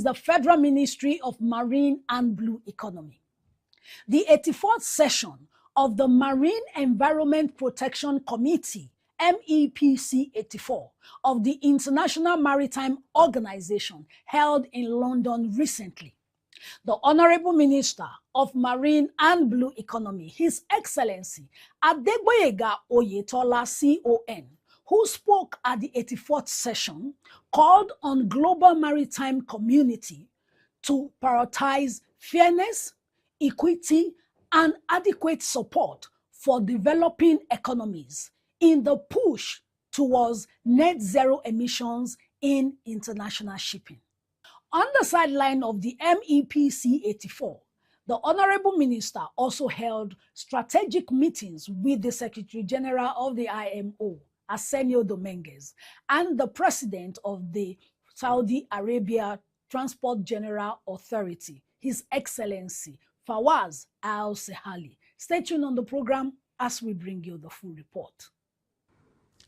the Federal Ministry of Marine and Blue Economy. The 84th session of the Marine Environment Protection Committee, MEPC 84, of the International Maritime Organization held in London recently. The Honorable Minister of Marine and Blue Economy, His Excellency Adegboyega Oyetola CON, who spoke at the 84th session, called on global maritime community to prioritize fairness, equity, and adequate support for developing economies in the push towards net zero emissions in international shipping. On the sideline of the MEPC 84, the Honorable Minister also held strategic meetings with the Secretary General of the IMO, Arsenio Dominguez, and the President of the Saudi Arabia Transport General Authority, His Excellency Fawaz Al-Sehali. Stay tuned on the program as we bring you the full report.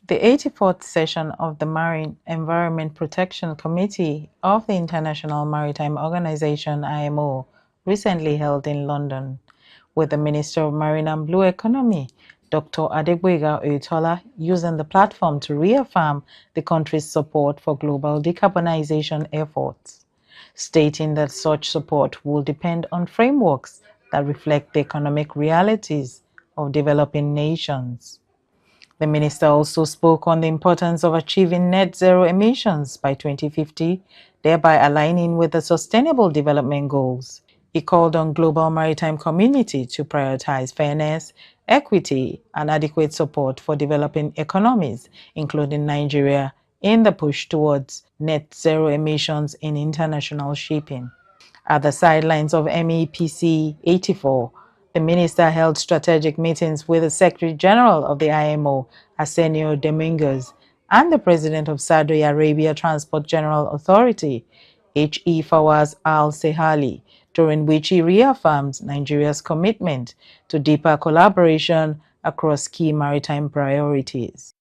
The 84th session of the Marine Environment Protection Committee of the International Maritime Organization IMO recently held in London, with the Minister of Marine and Blue Economy, Dr. Adegboyega Oyetola, using the platform to reaffirm the country's support for global decarbonization efforts, stating that such support will depend on frameworks that reflect the economic realities of developing nations. The minister also spoke on the importance of achieving net zero emissions by 2050, thereby aligning with the Sustainable Development Goals. He called on global maritime community to prioritize fairness, equity, and adequate support for developing economies, including Nigeria, in the push towards net zero emissions in international shipping. At the sidelines of MEPC 84, the minister held strategic meetings with the Secretary General of the IMO, Arsenio Dominguez, and the President of Saudi Arabia Transport General Authority, H.E. Fawaz Al-Sehali, during which he reaffirmed Nigeria's commitment to deeper collaboration across key maritime priorities.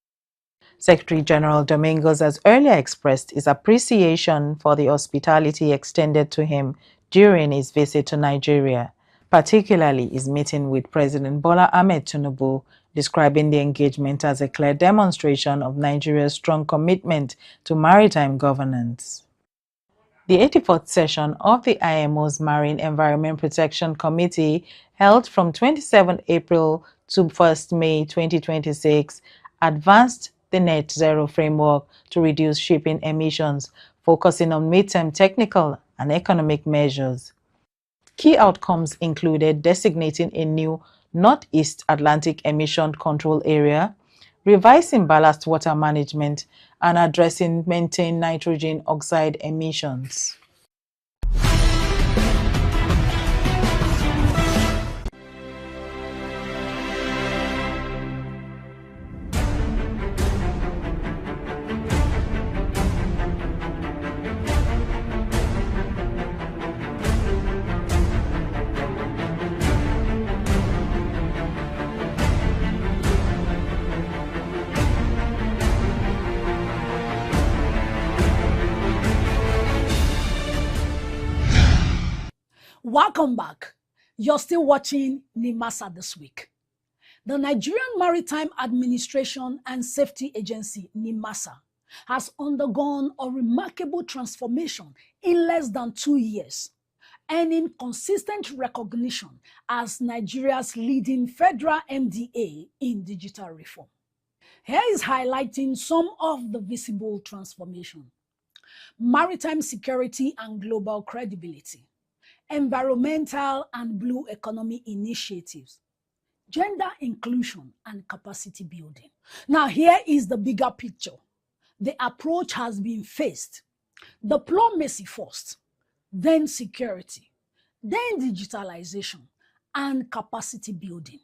Secretary General Dominguez has earlier expressed his appreciation for the hospitality extended to him during his visit to Nigeria, particularly his meeting with President Bola Ahmed Tinubu, describing the engagement as a clear demonstration of Nigeria's strong commitment to maritime governance. The 84th session of the IMO's Marine Environment Protection Committee, held from 27 April to 1 May 2026, advanced the net zero framework to reduce shipping emissions, focusing on midterm technical and economic measures. Key outcomes included designating a new Northeast Atlantic Emission Control Area, revising ballast water management, and addressing methane nitrogen oxide emissions. Welcome back. You're still watching Nimasa this week. The Nigerian Maritime Administration and Safety Agency, Nimasa, has undergone a remarkable transformation in less than 2 years, earning consistent recognition as Nigeria's leading federal MDA in digital reform. Here is highlighting some of the visible transformation: maritime security and global credibility, environmental and blue economy initiatives, gender inclusion and capacity building. Now, here is the bigger picture. The approach has been phased: diplomacy first, then security, then digitalization, and capacity building.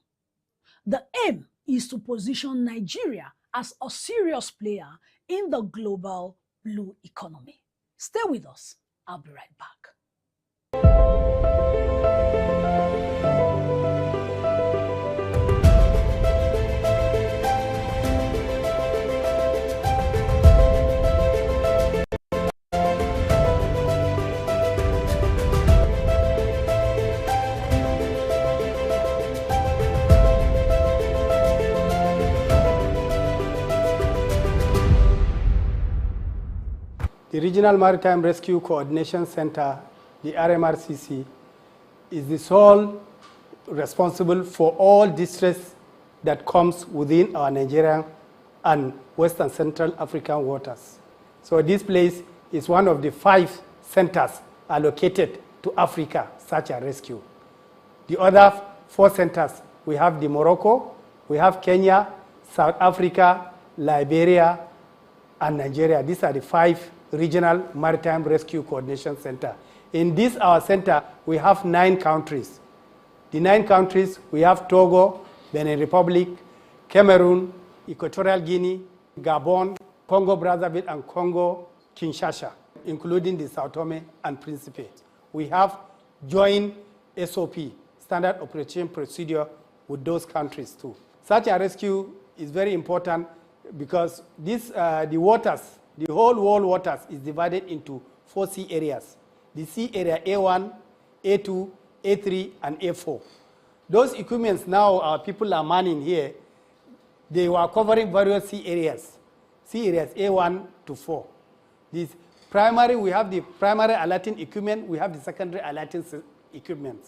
The aim is to position Nigeria as a serious player in the global blue economy. Stay with us. I'll be right back. The Regional Maritime Rescue Coordination Center, the RMRCC, is the sole responsible for all distress that comes within our Nigerian and Western Central African waters. So this place is one of the 5 centers allocated to Africa, search and rescue. The other 4 centers, we have the Morocco, we have Kenya, South Africa, Liberia, and Nigeria. These are the 5 regional maritime rescue coordination centers. In this, our center, we have 9 countries. The 9 countries, we have Togo, Benin Republic, Cameroon, Equatorial Guinea, Gabon, Congo Brazzaville, and Congo Kinshasa, including the Sao Tome and Principe. We have joint SOP, Standard Operation Procedure, with those countries too. Search and rescue is very important because this, the waters, the whole world waters is divided into 4 sea areas. The sea area A1, A2, A3, and A4. Those equipments now our people are manning here, they were covering various sea areas A1 to 4. This primary, we have the primary alerting equipment, we have the secondary alerting equipment.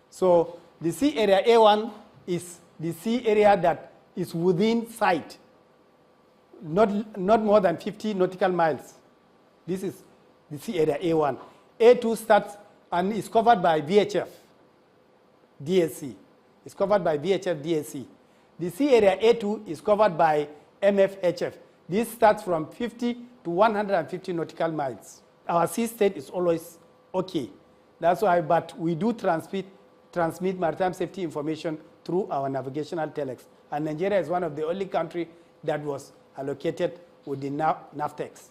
So the sea area A1 is the sea area that is within sight, not more than 50 nautical miles. This is the sea area A1. A2 starts and is covered by VHF, DSC. It's covered by VHF, DSC. The sea area A2 is covered by MFHF. This starts from 50 to 150 nautical miles. Our sea state is always okay. That's why, but we do transmit maritime safety information through our navigational telex. And Nigeria is one of the only countries that was allocated with the NAVTEX.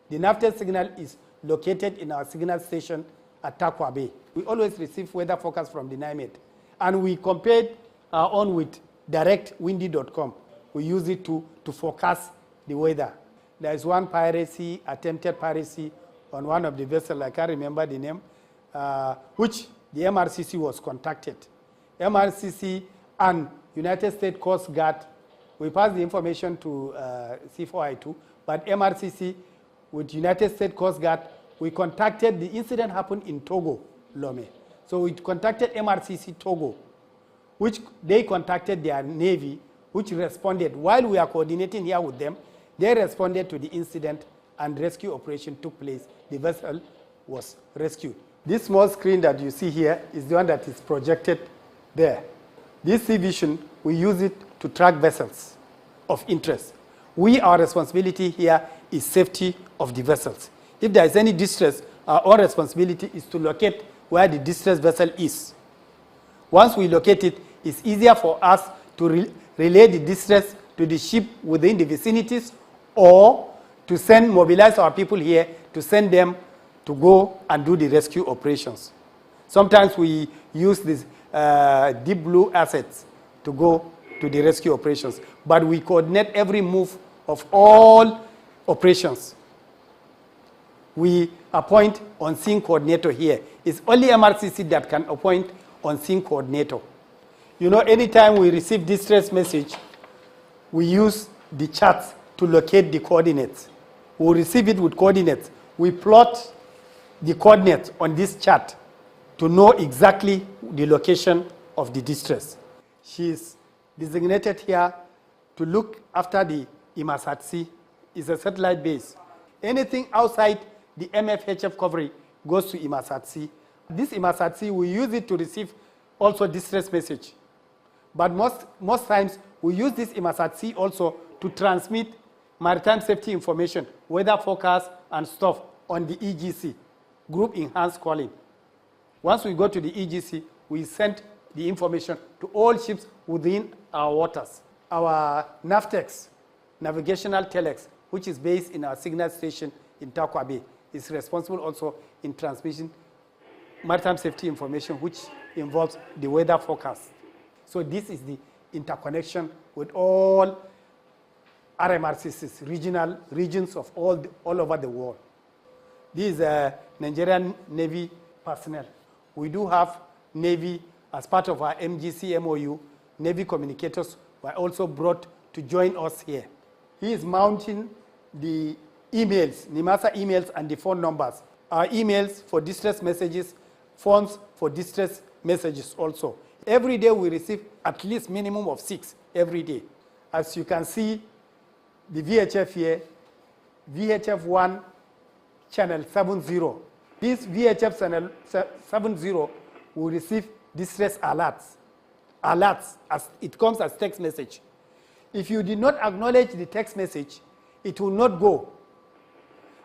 The NAVTEX signal is located in our signal station at Takwa Bay. We always receive weather forecast from the NIMET. And we compared our own with directwindy.com. We use it to forecast the weather. There is one piracy, attempted piracy on one of the vessels, I can't remember the name, which the MRCC was contacted. MRCC and United States Coast Guard, we passed the information to C4I2, but MRCC with United States Coast Guard, we contacted, the incident happened in Togo, Lome. So we contacted MRCC Togo, which they contacted their Navy, which responded. While we are coordinating here with them, they responded to the incident and rescue operation took place. The vessel was rescued. This small screen that you see here is the one that is projected there. This sea vision, we use it to track vessels of interest. Our responsibility here is safety of the vessels. If there is any distress, our responsibility is to locate where the distressed vessel is. Once we locate it, it's easier for us to relay the distress to the ship within the vicinities or to mobilize our people here to send them to go and do the rescue operations. Sometimes we use these deep blue assets to go to the rescue operations, but we coordinate every move of all operations. We appoint on-scene coordinator here. It's only MRCC that can appoint on-scene coordinator. You know, anytime we receive distress message, we use the charts to locate the coordinates. We receive it with coordinates. We plot the coordinates on this chart to know exactly the location of the distress. She is designated here to look after the Nimasa. It's a satellite base. Anything outside the MFHF coverage goes to Nimasa. This Nimasa, we use it to receive also distress message. But most times, we use this Nimasa also to transmit maritime safety information, weather forecast, and stuff on the EGC, Group Enhanced Calling. Once we go to the EGC, we send the information to all ships within our waters. Our NAVTEX, Navigational Telex, which is based in our signal station in Takwa Bay, is responsible also in transmission maritime safety information, which involves the weather forecast. So this is the interconnection with all RMRCCs, regions of all over the world. This is Nigerian Navy personnel. We do have Navy as part of our MGC MOU. Navy communicators were also brought to join us here. He is mounting the emails, Nimasa emails and the phone numbers. Our emails for distress messages, phones for distress messages also. Every day we receive at least minimum of 6 every day. As you can see, the VHF here, VHF 1, channel 70. This VHF channel 70 will receive distress alerts. As it comes as text message. If you did not acknowledge the text message, it will not go.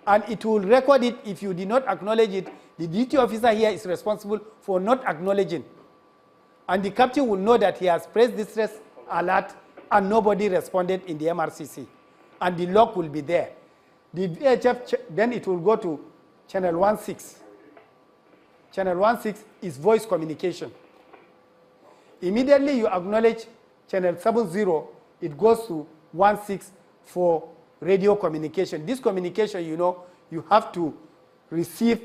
And it will record it if you did not acknowledge it. The duty officer here is responsible for not acknowledging. And the captain will know that he has pressed distress alert and nobody responded in the MRCC. And the log will be there. The VHF, then it will go to channel 16. Channel 16 is voice communication. Immediately you acknowledge channel 70, it goes to 16 for radio communication. This communication, you have to receive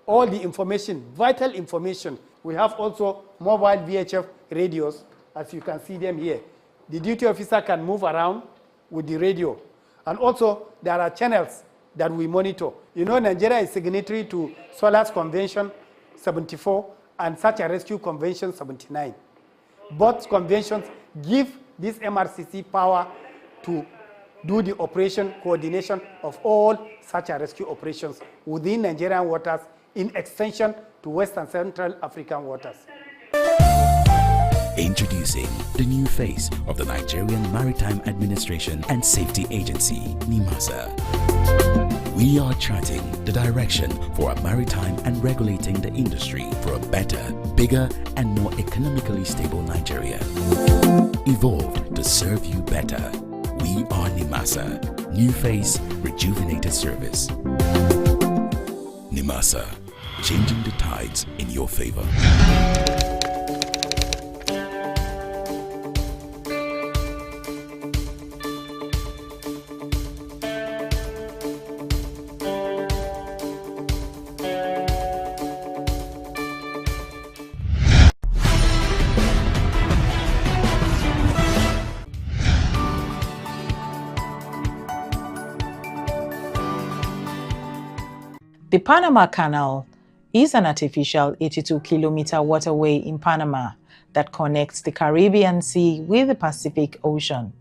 all the information, vital information. We have also mobile VHF radios, as you can see them here. The duty officer can move around with the radio. And also, there are channels that we monitor. Nigeria is signatory to SOLAS Convention 74 and Search and Rescue Convention 79. Both conventions give this MRCC power to do the operation coordination of all search and rescue operations within Nigerian waters in extension to West and Central African waters. Introducing the new face of the Nigerian Maritime Administration and Safety Agency, Nimasa. We are charting the direction for a maritime and regulating the industry for a better, bigger, and more economically stable Nigeria. Evolved to serve you better. We are Nimasa. New face, rejuvenated service. Nimasa, changing the tides in your favor. The Panama Canal is an artificial 82-kilometer waterway in Panama that connects the Caribbean Sea with the Pacific Ocean.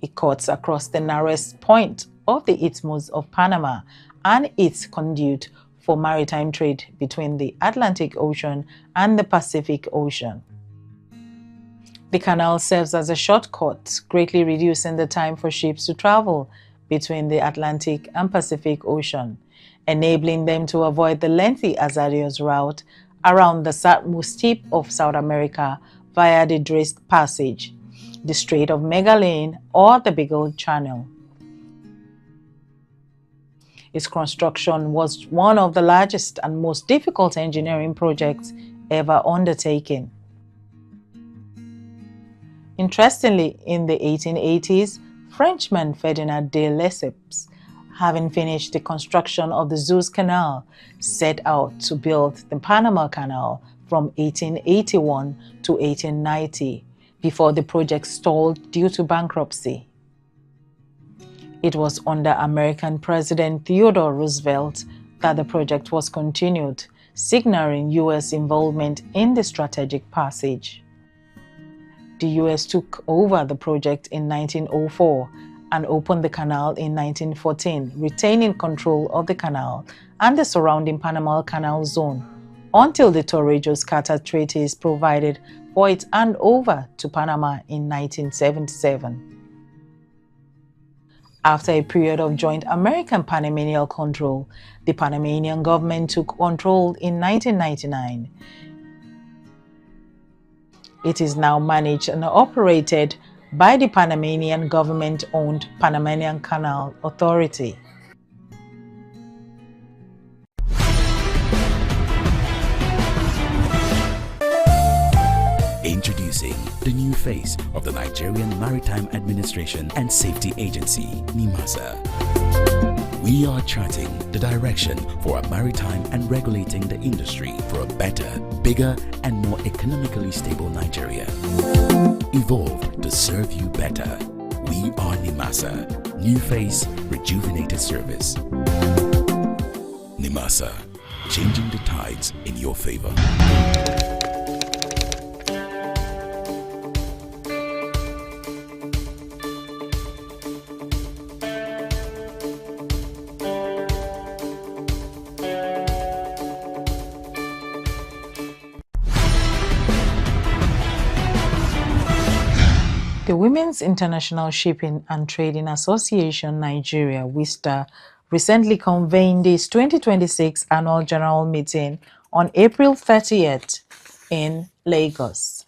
It cuts across the narrowest point of the Isthmus of Panama and its conduit for maritime trade between the Atlantic Ocean and the Pacific Ocean. The canal serves as a shortcut, greatly reducing the time for ships to travel between the Atlantic and Pacific Ocean, enabling them to avoid the lengthy hazardous route around the southmost tip of South America via the Drake Passage, the Strait of Magellan, or the Beagle Channel. Its construction was one of the largest and most difficult engineering projects ever undertaken. Interestingly, in the 1880s, Frenchman Ferdinand de Lesseps, having finished the construction of the Suez Canal, set out to build the Panama Canal from 1881 to 1890, before the project stalled due to bankruptcy. It was under American President Theodore Roosevelt that the project was continued, signaling U.S. involvement in the strategic passage. The U.S. took over the project in 1904 and opened the canal in 1914, retaining control of the canal and the surrounding Panama Canal Zone until the Torrijos-Carter Treaties provided for its handover to Panama in 1977. After a period of joint American-Panamanian control, the Panamanian government took control in 1999. It is now managed and operated by the Panamanian government-owned Panamanian Canal Authority. Introducing the new face of the Nigerian Maritime Administration and Safety Agency, Nimasa. We are charting the direction for a maritime and regulating the industry for a better, bigger, and more economically stable Nigeria. Evolved to serve you better. We are Nimasa. New face, rejuvenated service. Nimasa, changing the tides in your favor. The Women's International Shipping and Trading Association Nigeria, WISTA, recently convened its 2026 annual general meeting on April 30th in Lagos,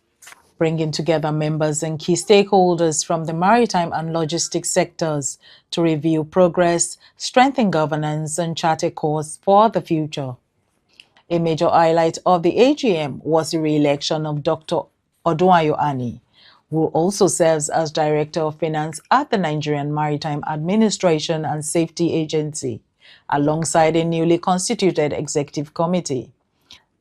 bringing together members and key stakeholders from the maritime and logistics sectors to review progress, strengthen governance, and chart a course for the future. A major highlight of the AGM was the re-election of Dr. Odunayo Ani, who also serves as Director of Finance at the Nigerian Maritime Administration and Safety Agency, alongside a newly constituted executive committee.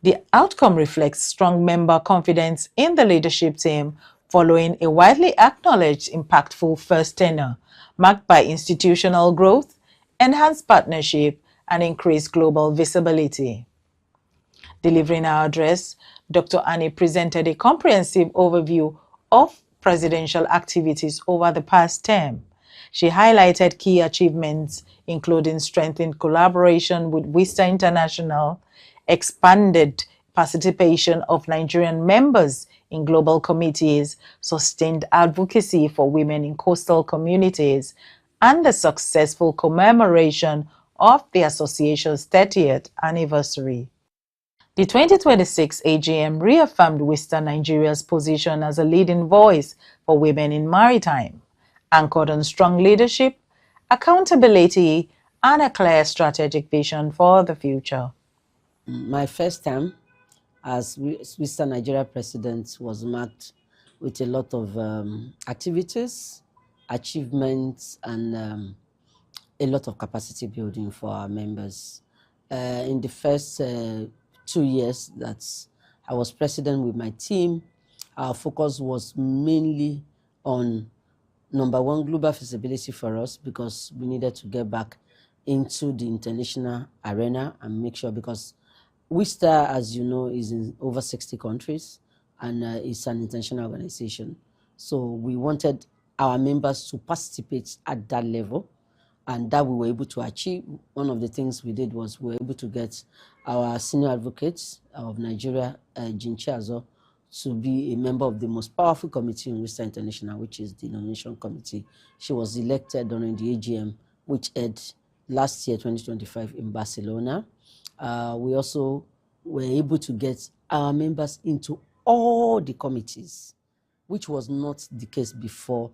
The outcome reflects strong member confidence in the leadership team following a widely acknowledged impactful first tenure, marked by institutional growth, enhanced partnership, and increased global visibility. Delivering her address, Dr. Ani presented a comprehensive overview of presidential activities over the past term. She highlighted key achievements, including strengthened collaboration with WISTA International, expanded participation of Nigerian members in global committees, sustained advocacy for women in coastal communities, and the successful commemoration of the association's 30th anniversary. The 2026 AGM reaffirmed WISTA Nigeria's position as a leading voice for women in maritime, anchored on strong leadership, accountability, and a clear strategic vision for the future. My first time as WISTA Nigeria president was marked with a lot of activities, achievements, and a lot of capacity building for our members. In the first 2 years that I was president with my team, our focus was mainly on number one, global feasibility for us, because we needed to get back into the international arena and make sure, because WISTA, as you know, is in over 60 countries and it's an international organization. So we wanted our members to participate at that level, and that we were able to achieve. One of the things we did was we were able to get our senior advocates of Nigeria, Jean Chiazo, to be a member of the most powerful committee in WISTA International, which is the nomination committee. She was elected during the AGM, which held last year, 2025, in Barcelona. We also were able to get our members into all the committees, which was not the case before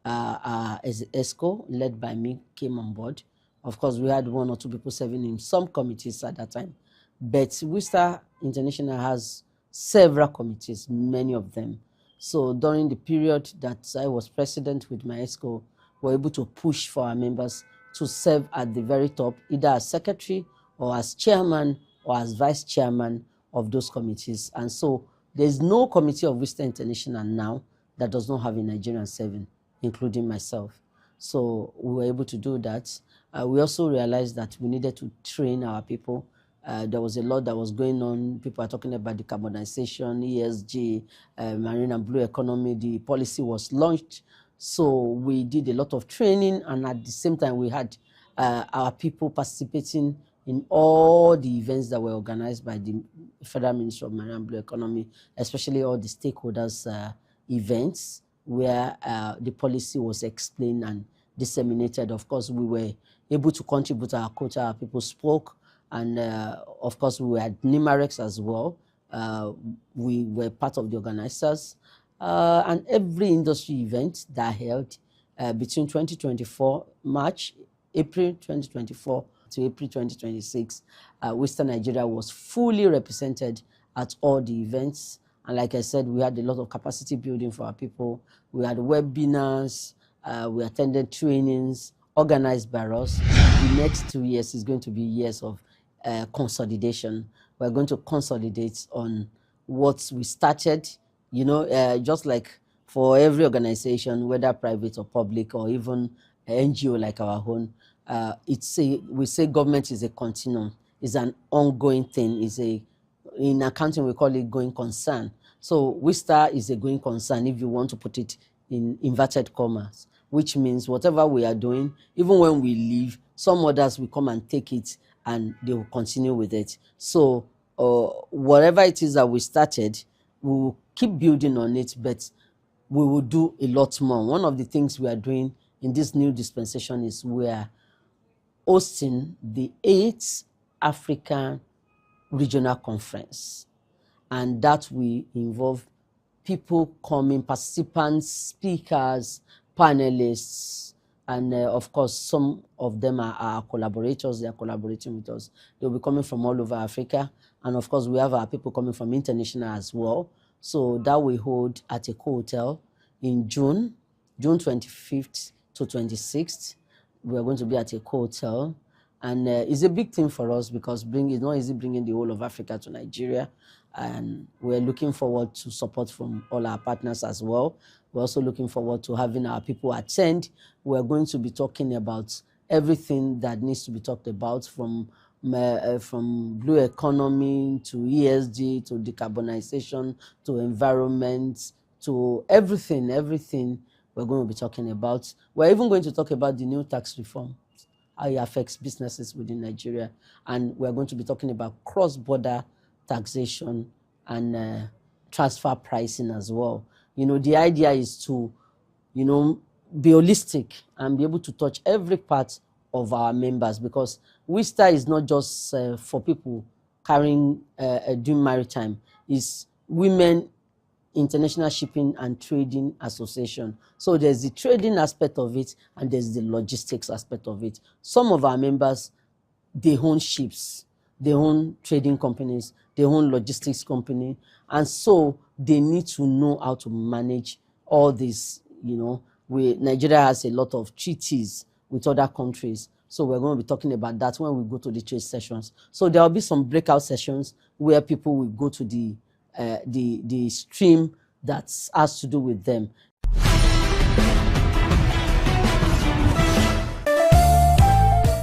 as ESCO, led by me, came on board. Of course, we had 1 or 2 people serving in some committees at that time. But WISTA International has several committees, many of them. So during the period that I was president with my ESCO, we were able to push for our members to serve at the very top, either as secretary or as chairman or as vice chairman of those committees. And so there's no committee of WISTA International now that does not have a Nigerian serving, including myself. So we were able to do that. We also realized that we needed to train our people. There was a lot that was going on. People are talking about decarbonization, ESG, marine and blue economy. The policy was launched. So we did a lot of training, and at the same time we had our people participating in all the events that were organized by the Federal Ministry of Marine and Blue Economy, especially all the stakeholders events where the policy was explained and disseminated. Of course, we were able to contribute our quota. Our people spoke, and of course, we had Nimarex as well. We were part of the organizers, and every industry event that held between 2024 April 2024 to April 2026, WISTA Nigeria was fully represented at all the events. And like I said, we had a lot of capacity building for our people. We had webinars, we attended trainings organized by us. The next 2 years is going to be years of consolidation. We're going to consolidate on what we started, you know, just like for every organization, whether private or public or even NGO like our own. We say government is a continuum. is an ongoing thing. In accounting, we call it going concern. So WISTA is a going concern, if you want to put it in inverted commas, which means whatever we are doing, even when we leave, some others will come and take it and they will continue with it. So whatever it is that we started, we will keep building on it, but we will do a lot more. One of the things we are doing in this new dispensation is we are hosting the 8th African Regional Conference, and that will involve people coming, participants, speakers, panelists, and of course, some of them are our collaborators. They are collaborating with us. They'll be coming from all over Africa, and of course, we have our people coming from international as well. So that we hold at a hotel in June 25th to 26th. We are going to be at a hotel. And it's a big thing for us because it's not easy bringing the whole of Africa to Nigeria. And we're looking forward to support from all our partners as well. We're also looking forward to having our people attend. We're going to be talking about everything that needs to be talked about, from blue economy to ESG to decarbonization to environment to everything we're going to be talking about. We're even going to talk about the new tax reform, how it affects businesses within Nigeria. And we're going to be talking about cross-border taxation and transfer pricing as well. The idea is to, be holistic and be able to touch every part of our members, because WISTA is not just for people doing maritime. It's Women International Shipping and Trading Association. So there's the trading aspect of it and there's the logistics aspect of it. Some of our members, they own ships, they own trading companies, they own logistics company, and so they need to know how to manage all this. Nigeria has a lot of treaties with other countries, so we're going to be talking about that when we go to the trade sessions. So there will be some breakout sessions where people will go to the stream that has to do with them.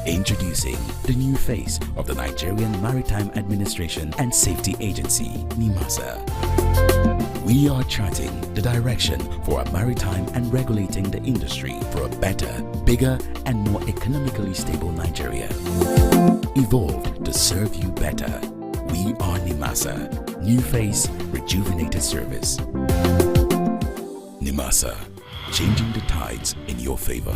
Introducing the new face of the Nigerian Maritime Administration and Safety Agency, Nimasa. We are charting the direction for a maritime and regulating the industry for a better, bigger, and more economically stable Nigeria. Evolved to serve you better. We are Nimasa. New face, rejuvenated service. Nimasa, changing the tides in your favor.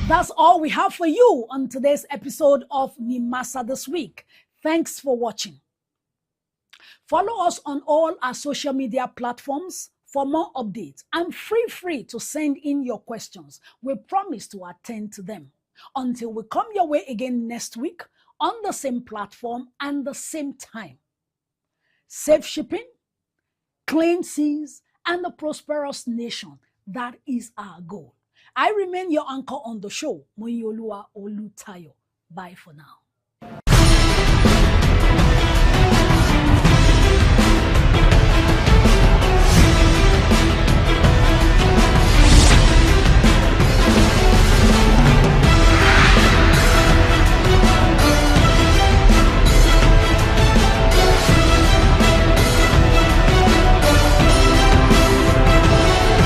That's all we have for you on today's episode of Nimasa This Week. Thanks for watching. Follow us on all our social media platforms for more updates, and feel free to send in your questions. We promise to attend to them. Until we come your way again next week on the same platform and the same time. Safe shipping, clean seas, and a prosperous nation. That is our goal. I remain your anchor on the show, Moyolua Olutayo. Bye for now.